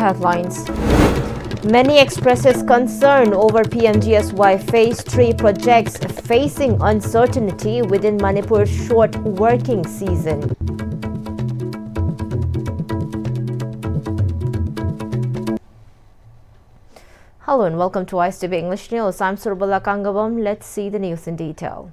Headlines. Many expresses concern over Pm-Istv Phase 3 projects facing uncertainty within Manipur's short working season. Hello and welcome to Istv English News. I'm Surbala Kangabam. Let's see the news in detail.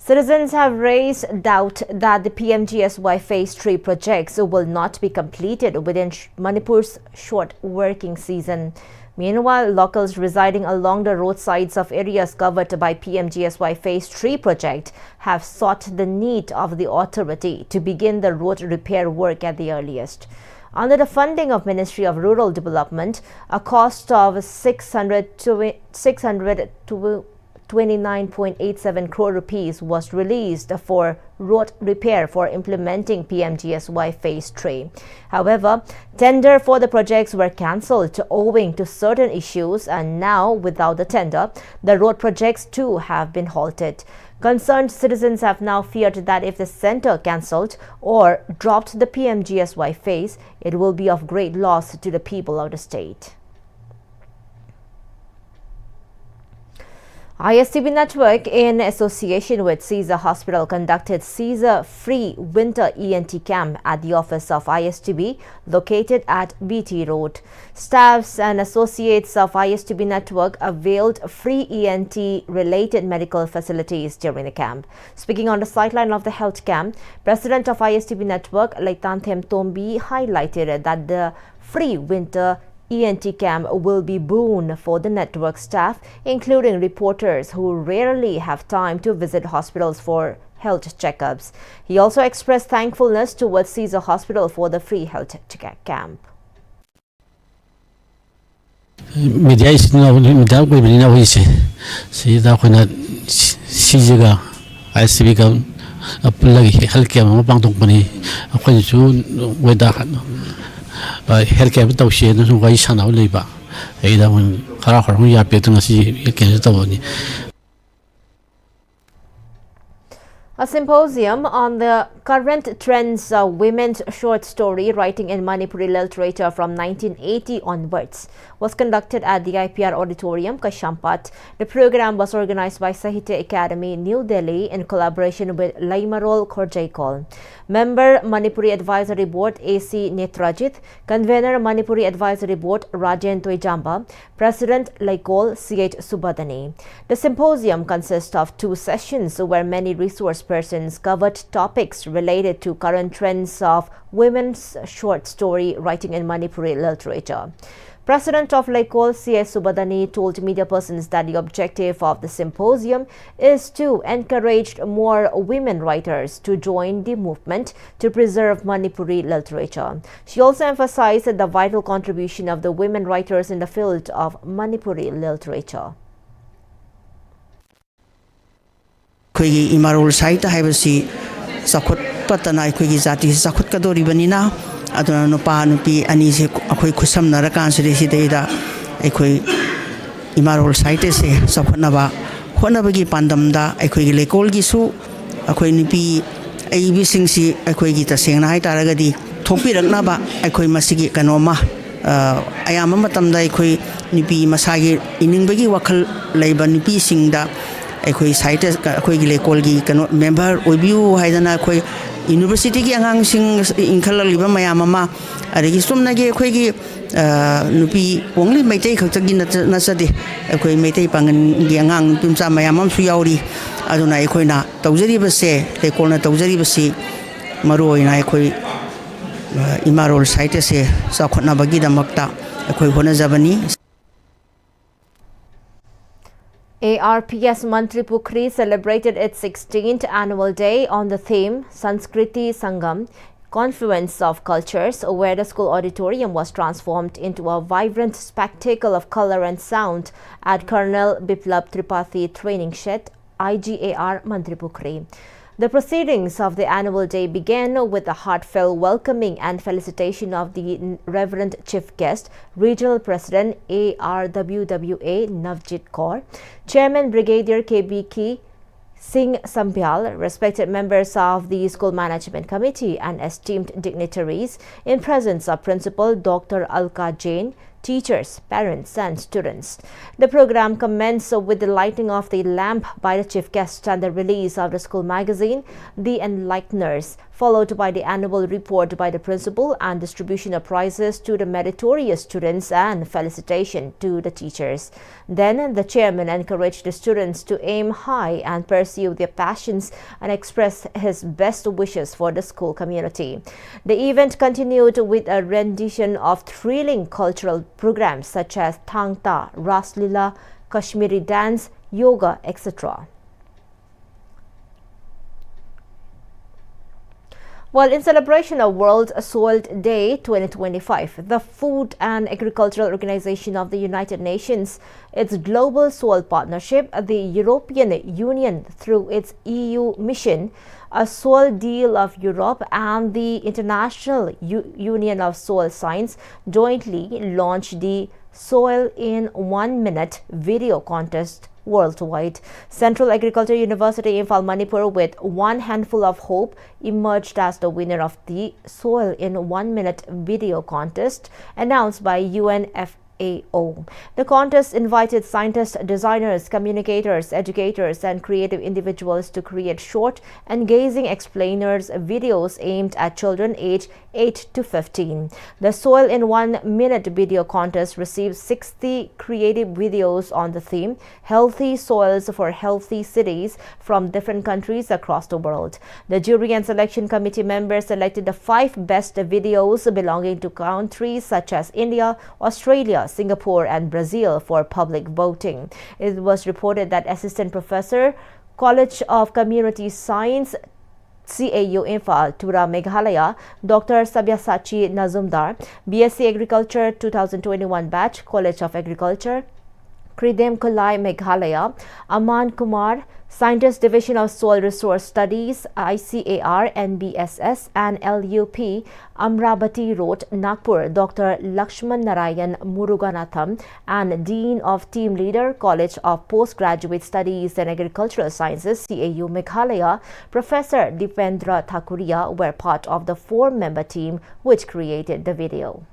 Citizens have raised doubt that the Pm-Istv Phase 3 projects will not be completed within Manipur's short working season. Meanwhile, locals residing along the roadsides of areas covered by Pm-Istv Phase 3 project have sought the need of the authority to begin the road repair work at the earliest. Under the funding of Ministry of Rural Development, a cost of 629.87 crore rupees was released for road repair for implementing Pm-Istv Phase 3. However, tender for the projects were cancelled owing to certain issues, and now, without the tender, the road projects too have been halted. Concerned citizens have now feared that if the centre cancelled or dropped the Pm-Istv phase, it will be of great loss to the people of the state. Istv Network, in association with Caesar Hospital, conducted Caesar-free winter ENT camp at the office of Istv, located at BT Road. Staffs and associates of Istv Network availed free ENT-related medical facilities during the camp. Speaking on the sideline of the health camp, President of Istv Network, Laitanthem Tombi, highlighted that the free winter ENT camp will be boon for the network staff, including reporters who rarely have time to visit hospitals for health checkups. He also expressed thankfulness towards Caesar Hospital for the free health camp. Media is now media we bring now is see that when Caesar Istv come apply health camp bang tung pani when you with that health care tàu xe nó không có sản nào lấy ba, ấy là mình khá là khó khăn giải quyết từng cái kiện tàu này. A symposium on the current trends of women's short story writing in Manipuri literature from 1980 onwards was conducted at the IPR Auditorium, Kashampat. The program was organized by Sahitya Academy, New Delhi, in collaboration with Laimarol Korjaikol. Member Manipuri Advisory Board AC Netrajit, Convener Manipuri Advisory Board Rajen Toijamba, President Laikol CH Subadani. The symposium consists of 2 sessions where many resource persons covered topics related to current trends of women's short story writing in Manipuri literature. President of Laikol C.S. Subadani told media persons that the objective of the symposium is to encourage more women writers to join the movement to preserve Manipuri literature. She also emphasized the vital contribution of the women writers in the field of Manipuri literature. Kuigi imarul saita haibasi sakut patana kuigi zati sakut kadori banina aduna nupa nupi ani se akoi khusam narakan se desi deida akoi imarul saita se sakutnaba honabagi pandamda akoi lekol gi su akoi nupi aibi singsi akoi gi tasengna hai taragadi thopiraknaba akoi masigi kanoma ayama matamda akoi nupi masagi iningbagi wakhal leiba nupi singda akoi site akoi gile kolgi kano member obiu haidana akoi university gi angang sing inkhala liba mayam ama adigi somna gi akoi gi nupi only maitai khakgi na sade akoi maitai pangan gi angang tumsa mayam am su yauri aduna akoi na tawjari base le kolna tawjari base maroi na akoi imarol site se sakhona bagi damakta akoi hona jabani. ARPS Mantripukri celebrated its 16th annual day on the theme Sanskriti Sangam, Confluence of Cultures, where the school auditorium was transformed into a vibrant spectacle of color and sound at Colonel Biplab Tripathi Training Shed, IGAR Mantripukri. The proceedings of the annual day began with a heartfelt welcoming and felicitation of the Reverend Chief Guest, Regional President ARWWA Navjit Kaur, Chairman Brigadier KBK Singh Sambyal, respected members of the School Management Committee and esteemed dignitaries in presence of Principal Dr. Alka Jain, teachers, parents and students. The program commenced with the lighting of the lamp by the chief guest and the release of the school magazine, The Enlighteners, followed by the annual report by the principal and distribution of prizes to the meritorious students and felicitation to the teachers. Then the chairman encouraged the students to aim high and pursue their passions and express his best wishes for the school community. The event continued with a rendition of thrilling cultural programs such as Thangta, Raslila, Kashmiri dance, yoga, etc. Well, in celebration of World Soil Day 2025, the Food and Agricultural Organization of the United Nations, its Global Soil Partnership, the European Union through its EU mission, a Soil Deal of Europe and the International Union of Soil Science jointly launched the Soil in 1 Minute video contest worldwide. Central Agriculture University in Manipur, with one handful of hope, emerged as the winner of the Soil in 1 Minute video contest announced by UNFPA. The contest invited scientists, designers, communicators, educators, and creative individuals to create short, engaging explainers videos aimed at children aged 8 to 15. The Soil in 1 Minute video contest received 60 creative videos on the theme Healthy Soils for Healthy Cities from different countries across the world. The jury and selection committee members selected the 5 best videos belonging to countries such as India, Australia, Singapore and Brazil for public voting. It was reported that Assistant Professor, College of Community Science, CAU Imphal, Tura Meghalaya, Dr. Sabyasachi Nazumdar, BSc Agriculture 2021 batch, College of Agriculture, Kridem Kolai Meghalaya, Aman Kumar, Scientist Division of Soil Resource Studies, ICAR, NBSS and LUP, Amravati Road, Nagpur, Dr. Lakshman Narayan Muruganatham, and Dean of Team Leader, College of Postgraduate Studies and Agricultural Sciences, CAU Meghalaya, Professor Dipendra Thakuria were part of the 4-member team which created the video.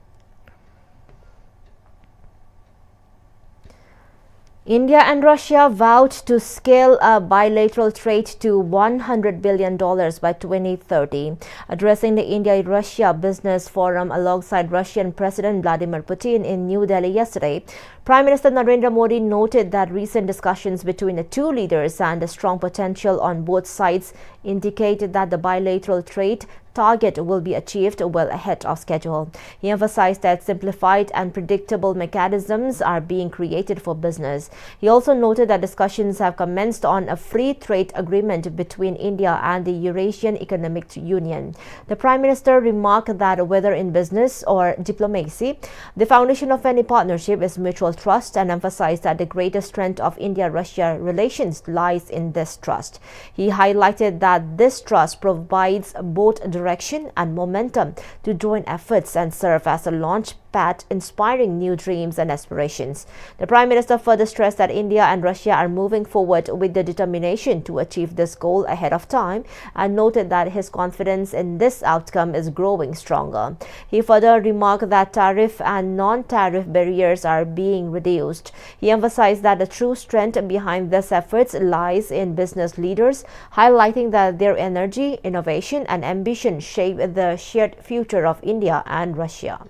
India and Russia vowed to scale up bilateral trade to $100 billion by 2030. Addressing the India-Russia Business Forum alongside Russian President Vladimir Putin in New Delhi yesterday, Prime Minister Narendra Modi noted that recent discussions between the two leaders and the strong potential on both sides indicated that the bilateral trade target will be achieved well ahead of schedule. He emphasized that simplified and predictable mechanisms are being created for business. He also noted that discussions have commenced on a free trade agreement between India and the Eurasian Economic Union. The Prime Minister remarked that whether in business or diplomacy, the foundation of any partnership is mutual trust, and emphasized that the greatest strength of India-Russia relations lies in this trust. He highlighted that this trust provides both direction and momentum to joint efforts and serve as a launch pad inspiring new dreams and aspirations. The Prime Minister further stressed that India and Russia are moving forward with the determination to achieve this goal ahead of time, and noted that his confidence in this outcome is growing stronger. He further remarked that tariff and non-tariff barriers are being reduced. He emphasized that the true strength behind these efforts lies in business leaders, highlighting that their energy, innovation and ambition shape the shared future of India and Russia.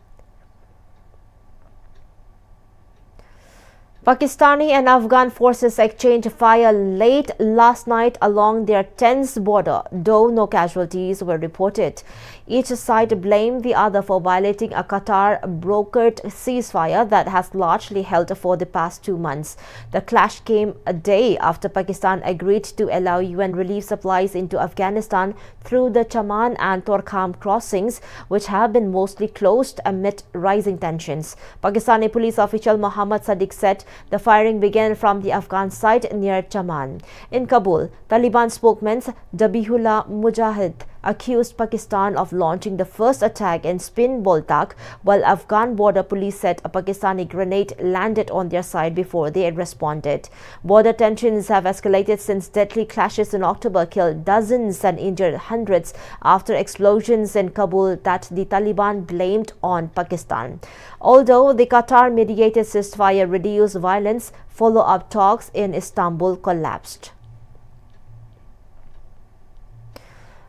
Pakistani and Afghan forces exchanged fire late last night along their tense border, though no casualties were reported. Each side blamed the other for violating a Qatar-brokered ceasefire that has largely held for the past 2 months. The clash came a day after Pakistan agreed to allow UN relief supplies into Afghanistan through the Chaman and Torkham crossings, which have been mostly closed amid rising tensions. Pakistani police official Mohammad Sadiq said The firing began from the Afghan side near Chaman. In Kabul, Taliban spokesman Zabihullah Mujahid accused Pakistan of launching the first attack in Spin Boltak, while Afghan border police said a Pakistani grenade landed on their side before they responded. Border tensions have escalated since deadly clashes in October killed dozens and injured hundreds after explosions in Kabul that the Taliban blamed on Pakistan. Although the Qatar-mediated ceasefire reduced violence, follow-up talks in Istanbul collapsed.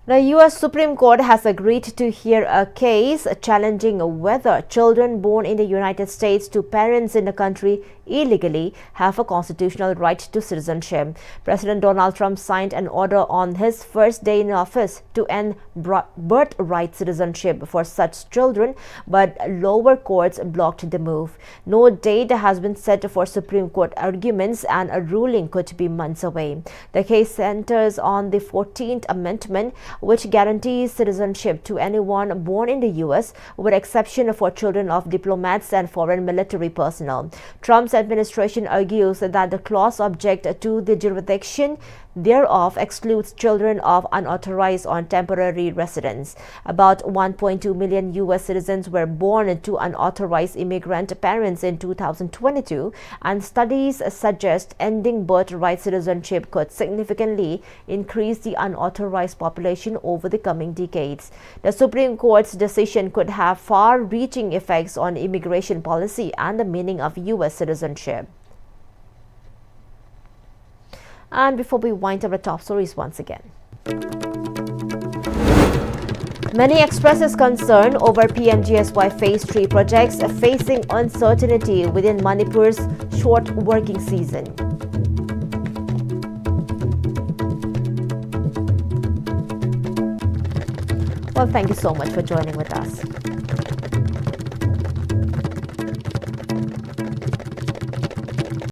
The U.S. Supreme Court has agreed to hear a case challenging whether children born in the United States to parents in the country illegally have a constitutional right to citizenship. President Donald Trump signed an order on his first day in office to end birthright citizenship for such children, but lower courts blocked the move. No date has been set for Supreme Court arguments, and a ruling could be months away. The case centers on the 14th Amendment, which guarantees citizenship to anyone born in the U.S., with exception for children of diplomats and foreign military personnel. Trump's administration argues that the clause subject to the jurisdiction thereof excludes children of unauthorized or temporary residents. About 1.2 million U.S. citizens were born to unauthorized immigrant parents in 2022, and studies suggest ending birthright citizenship could significantly increase the unauthorized population over the coming decades. The Supreme Court's decision could have far-reaching effects on immigration policy and the meaning of U.S. citizenship. And before we wind up the top stories once again, many expresses concern over Pm-Istv Phase 3 projects facing uncertainty within Manipur's short working season. Well, thank you so much for joining with us.